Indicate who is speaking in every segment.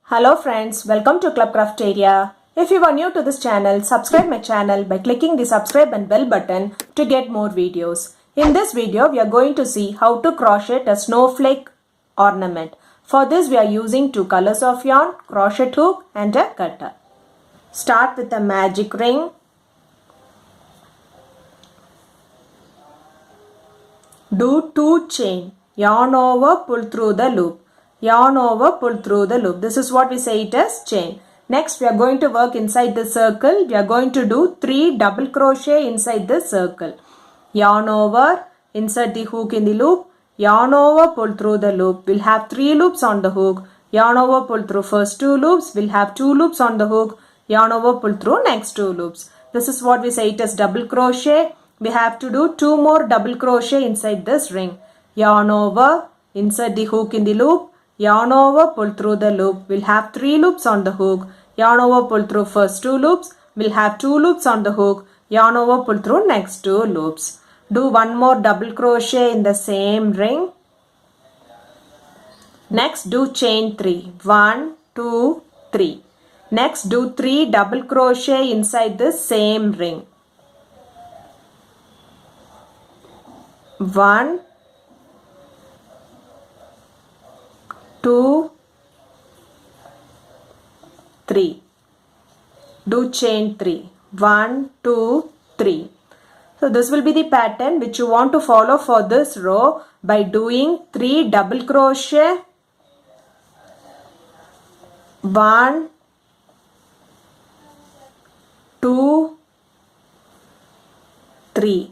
Speaker 1: Hello friends, welcome to Club Crafteria. If you are new to this channel, subscribe my channel by clicking the subscribe and bell button to get more videos. In this video, we are going to see how to crochet a snowflake ornament. For this, we are using two colors of yarn, crochet hook and a cutter. Start with a magic ring. Do 2 chain, yarn over, pull through the loop. Yarn over, pull through the loop. This is what we say it as chain. Next, we are going to work inside the circle. We are going to do 3 double crochet inside the circle. Yarn over, insert the hook in the loop. Yarn over, pull through the loop. We'll have 3 loops on the hook. Yarn over, pull through first 2 loops. We'll have 2 loops on the hook. Yarn over, pull through next 2 loops. This is what we say it as double crochet. We have to do 2 more double crochet inside this ring. Yarn over, insert the hook in the loop. Yarn over, pull through the loop. We'll have 3 loops on the hook. Yarn over, pull through first 2 loops. We'll have 2 loops on the hook. Yarn over, pull through next 2 loops. Do 1 more double crochet in the same ring. Next, do chain 3. 1, 2, 3. Next, do 3 double crochet inside the same ring. 1, 2, 3. Do chain 3. 1, 2, 3. So this will be the pattern which you want to follow for this row by doing 3 double crochet. 1, 2, 3.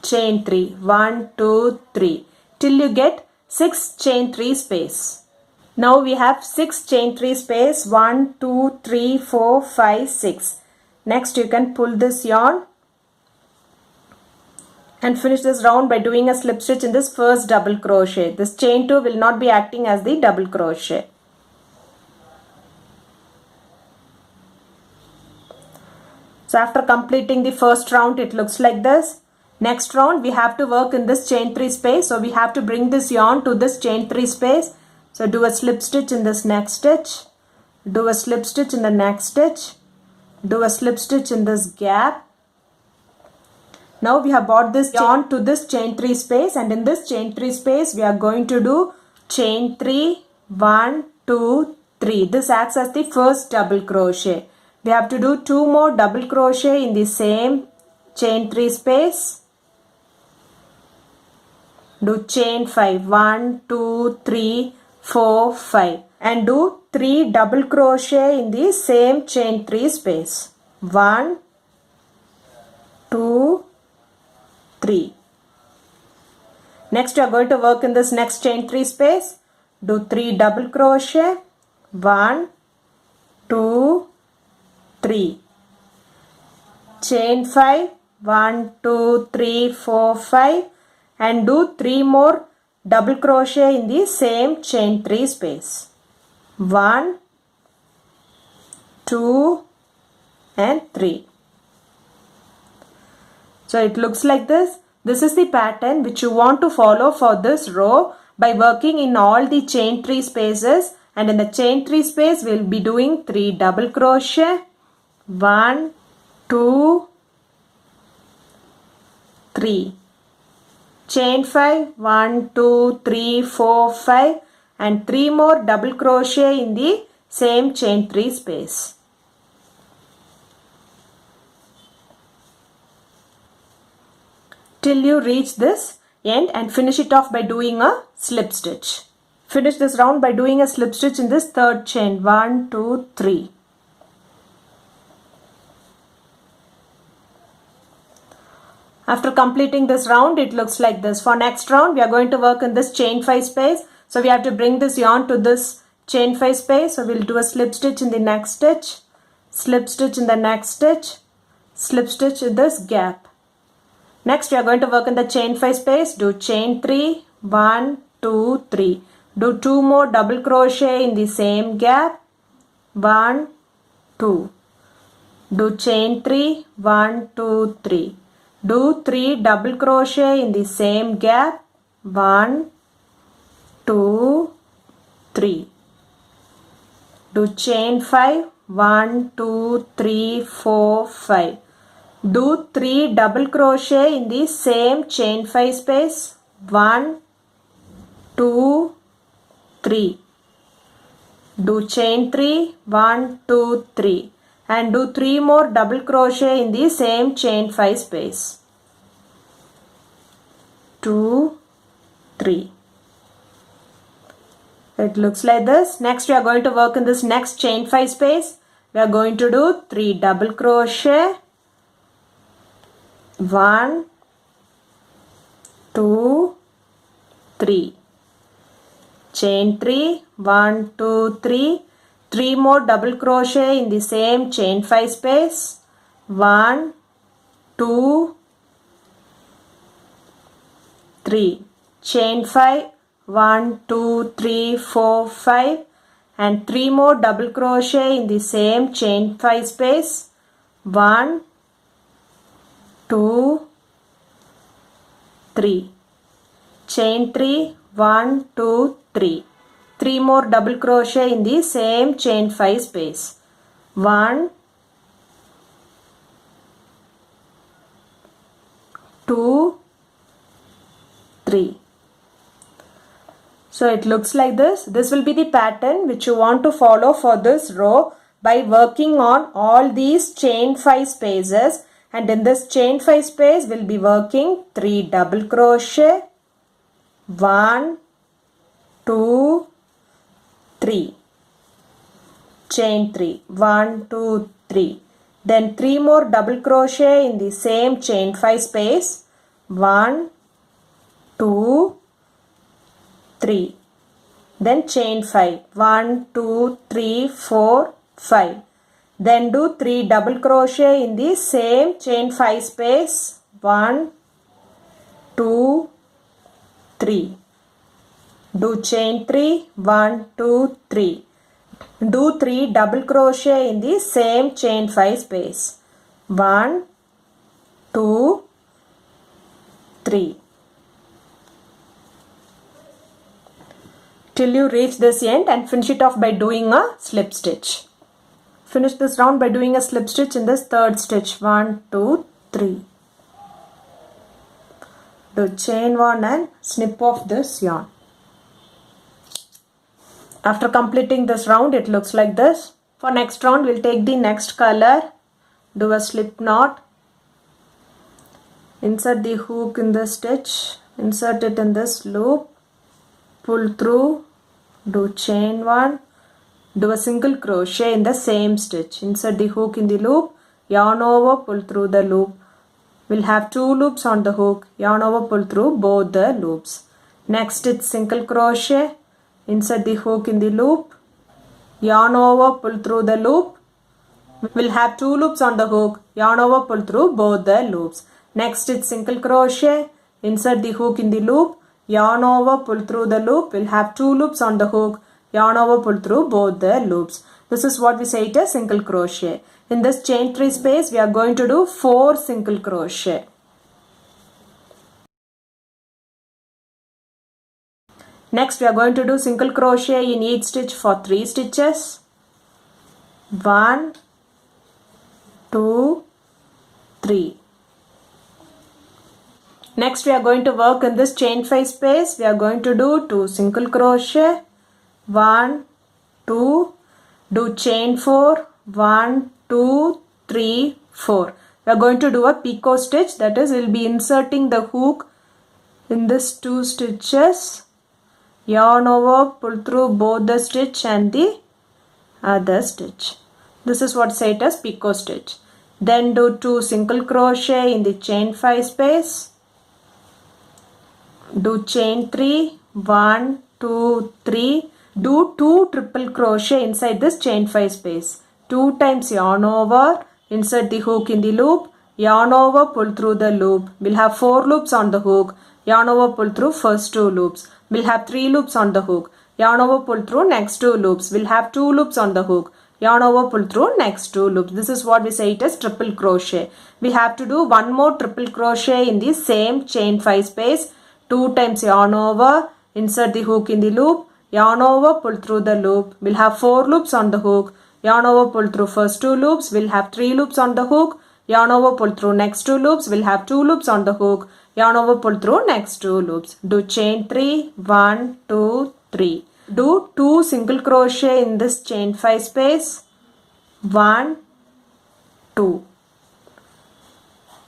Speaker 1: Chain 3. 1, 2, 3. Till you get 6 chain 3 space. Now we have 6 chain 3 space. 1, 2, 3, 4, 5, 6. Next you can pull this yarn and finish this round by doing a slip stitch in this first double crochet. This chain 2 will not be acting as the double crochet. So after completing the first round, it looks like this. Next round, we have to work in this chain 3 space. So we have to bring this yarn to this chain 3 space. So do a slip stitch in this next stitch. Do a slip stitch in the next stitch. Do a slip stitch in this gap. Now we have brought this yarn to this chain 3 space, and in this chain 3 space, we are going to do chain 3, 1, 2, 3. This acts as the first double crochet. We have to do 2 more double crochet in the same chain 3 space. Do chain 5, 1, 2, 3, 4, 5, and do 3 double crochet in the same chain 3 space. 1, 2, 3. Next you are going to work in this next chain 3 space. Do 3 double crochet. 1, 2, 3. Chain 5. 1, 2, 3, 4, 5. And do 3 more double crochet in the same chain 3 space. 1, 2 and 3. So it looks like this. This is the pattern which you want to follow for this row by working in all the chain 3 spaces, and in the chain 3 space we will be doing 3 double crochet. 1, 2, 3. Chain 5, 1, 2, 3, 4, 5, and 3 more double crochet in the same chain 3 space. Till you reach this end and finish it off by doing a slip stitch. Finish this round by doing a slip stitch in this third chain. 1, 2, 3. After completing this round, it looks like this. For next round, we are going to work in this chain 5 space. So we have to bring this yarn to this chain 5 space. So we'll do a slip stitch in the next stitch, slip stitch in the next stitch, slip stitch in this gap. Next, we are going to work in the chain 5 space. Do chain 3, 1, 2, 3. Do 2 more double crochet in the same gap. 1, 2. Do chain 3, 1, 2, 3. Do 3 double crochet in the same gap. 1, 2, 3. do chain 5, 1, 2, 3, 4, 5. Do 3 double crochet in the same chain 5 space. 1, 2, 3. Do chain 3, 1, 2, 3. And do 3 more double crochet in the same chain 5 space. 2, 3. It looks like this. Next we are going to work in this next chain 5 space. We are going to do 3 double crochet. 1, 2, 3. Chain 3, 1, 2, 3. 3 more double crochet in the same chain 5 space. 1, 2, 3. Chain 5, 1, 2, 3, 4, 5. And 3 more double crochet in the same chain 5 space. 1, 2, 3. Chain 3, 1, 2, 3. 3 more double crochet in the same chain 5 space. 1, 2, 3. So it looks like this. This will be the pattern which you want to follow for this row by working on all these chain 5 spaces. And in this chain 5 space, we'll be working 3 double crochet. 1, 2, 3. Chain 3. 1, 2, 3. Then 3 more double crochet in the same chain 5 space. 1, 2, 3. Then chain 5. 1, 2, 3, 4, 5. Then do 3 double crochet in the same chain 5 space. 1, 2, 3. Do chain 3. 1, 2, 3. Do 3 double crochet in the same chain 5 space. 1, 2, 3. Till you reach this end and finish it off by doing a slip stitch. Finish this round by doing a slip stitch in this third stitch. 1, 2, 3. Do chain 1 and snip off this yarn. After completing this round, it looks like this. For next round, we'll take the next color. Do a slip knot. Insert the hook in the stitch. Insert it in this loop. Pull through. Do chain 1. Do a single crochet in the same stitch. Insert the hook in the loop. Yarn over, pull through the loop. We'll have 2 loops on the hook. Yarn over, pull through both the loops. Next, it's single crochet. Insert the hook in the loop. Yarn over, pull through the loop. We'll have 2 loops on the hook. Yarn over, pull through both the loops. Next, it's single crochet. Insert the hook in the loop. Yarn over, pull through the loop. We'll have 2 loops on the hook. Yarn over, pull through both the loops. This is what we say it as single crochet. In this chain 3 space, we are going to do 4 single crochet. Next, we are going to do single crochet in each stitch for 3 stitches. 1, 2, 3. Next, we are going to work in this chain 5 space. We are going to do 2 single crochet. 1, 2. Do chain 4. 1, 2, 3, 4. We are going to do a picot stitch. That is, we will be inserting the hook in this 2 stitches. Yarn over, pull through both the stitch and the other stitch. This is what said as picot stitch. Then do 2 single crochet in the chain 5 space. Do chain 3. 1, 2, 3. Do 2 triple crochet inside this chain 5 space. 2 times yarn over. Insert the hook in the loop. Yarn over, pull through the loop. We'll have 4 loops on the hook. Yarn over, pull through first 2 loops. We'll have 3 loops on the hook. Yarn over, pull through next 2 loops. We'll have 2 loops on the hook. Yarn over, pull through next 2 loops. This is what we say it as triple crochet. We have to do 1 more triple crochet in the same chain 5 space. 2 times yarn over. Insert the hook in the loop. yarn over, pull through the loop. We'll have 4 loops on the hook. Yarn over, pull through first 2 loops. We'll have 3 loops on the hook. Yarn over, pull through next 2 loops. We'll have 2 loops on the hook. Yarn over, pull through next 2 loops. Do chain 3, 1, 2, 3. Do 2 single crochet in this chain 5 space. 1, 2.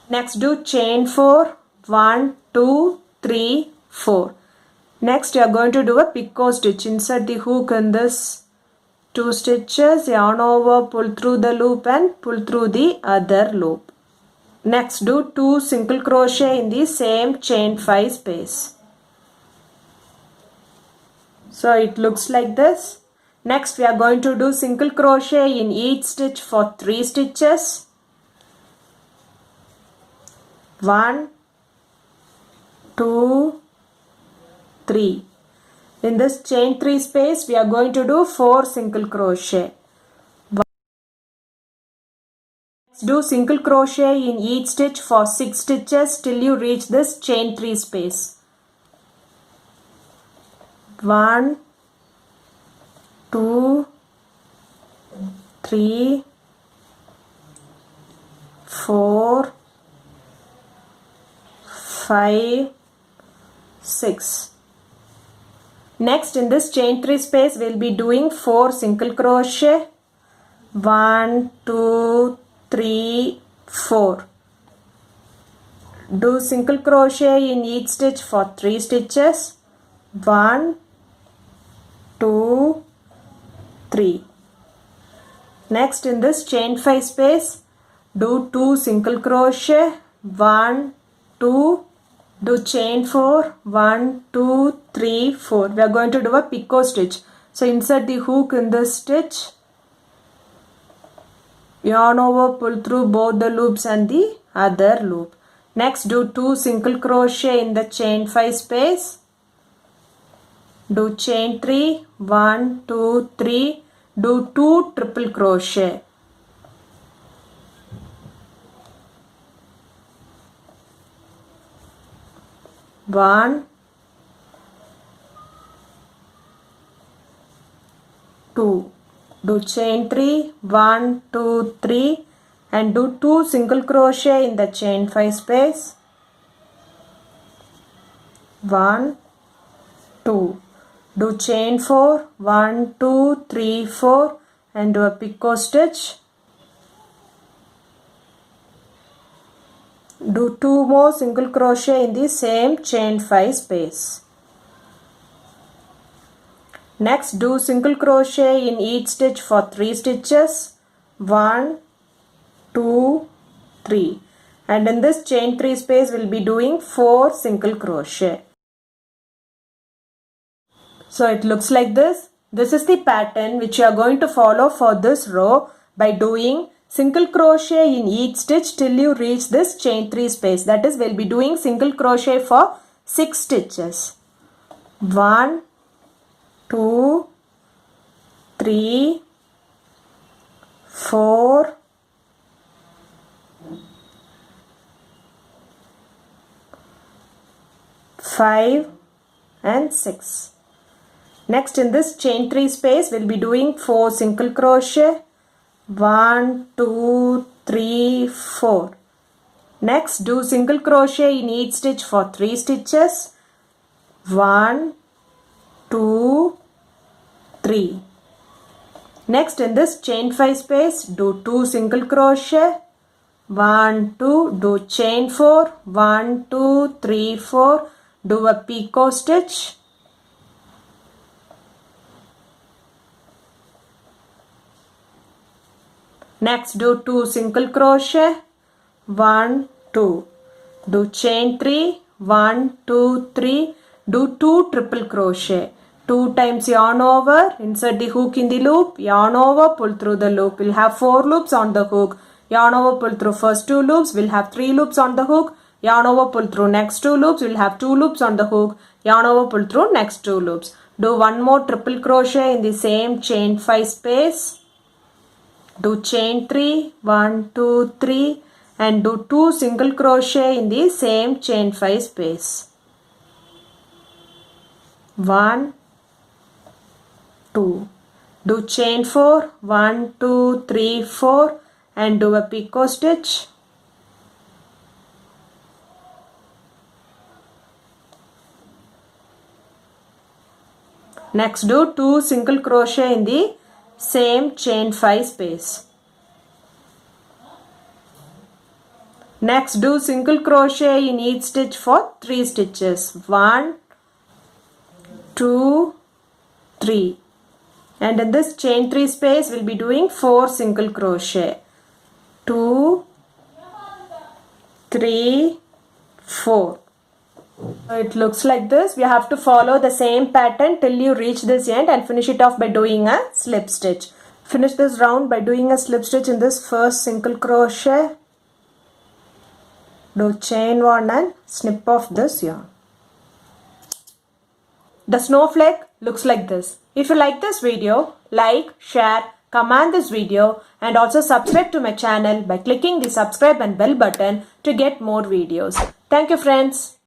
Speaker 1: Next do chain 4, 1, 2, 3, 4. Next you are going to do a picot stitch. Insert the hook in this 2 stitches, yarn over, pull through the loop and pull through the other loop. Next do 2 single crochet in the same chain 5 space. So it looks like this. Next we are going to do single crochet in each stitch for 3 stitches. 1, 2, 3. In this chain 3 space we are going to do 4 single crochet. Next do single crochet in each stitch for 6 stitches till you reach this chain 3 space. 1, 2, 3, 4, 5, 6. Next in this chain 3 space we will be doing 4 single crochet. 1, 2, 3, 4. Do single crochet in each stitch for 3 stitches. 1, 2, 3. Next in this chain 5 space do 2 single crochet. 1, 2. Do chain 4, 1, 2, 3, 4. We are going to do a picot stitch. So insert the hook in this stitch. Yarn over, pull through both the loops and the other loop. Next do 2 single crochet in the chain 5 space. Do chain 3, 1, 2, 3. Do 2 triple crochet. 1, 2. Do chain 3, 1, 2, 3 and do 2 single crochet in the chain 5 space. 1, 2. Do chain 4, 1, 2, 3, 4 and do a picot stitch. Do 2 more single crochet in the same chain 5 space. Next do single crochet in each stitch for 3 stitches. 1, 2, 3. And in this chain 3 space we will be doing 4 single crochet. So it looks like this. This is the pattern which you are going to follow for this row by doing single crochet in each stitch till you reach this chain 3 space. That is, we will be doing single crochet for 6 stitches. 1, 2, 3, 4, 5 and 6. Next in this chain 3 space we will be doing 4 single crochet. 1, 2, 3, 4. Next do single crochet in each stitch for 3 stitches. 1, 2, 3. Next in this chain 5 space do 2 single crochet. 1, 2. Do chain 4. 1, 2, 3, 4. Do a picot stitch. Next do 2 single crochet. 1, 2. Do chain 3. 1, 2, 3. Do 2 triple crochet. 2 times yarn over, insert the hook in the loop, yarn over, pull through the loop. We'll have 4 loops on the hook. Yarn over, pull through first 2 loops, we'll have 3 loops on the hook. Yarn over, pull through next 2 loops, we'll have 2 loops on the hook. Yarn over, pull through next 2 loops. Do 1 more triple crochet in the same chain 5 space. Do chain 3, 1, 2, 3 and do 2 single crochet in the same chain 5 space. 1, 2. Do chain 4, 1, 2, 3, 4 and do a picot stitch. Next do 2 single crochet in the same chain 5 space. Next do single crochet in each stitch for 3 stitches. 1, 2, 3. And in this chain 3 space we'll be doing 4 single crochet. 2, 3, 4. It looks like this. We have to follow the same pattern till you reach this end and finish it off by doing a slip stitch. Finish this round by doing a slip stitch in this first single crochet. Do chain 1 and snip off this yarn. The snowflake looks like this. If you like this video, like, share, comment this video and also subscribe to my channel by clicking the subscribe and bell button to get more videos. Thank you friends.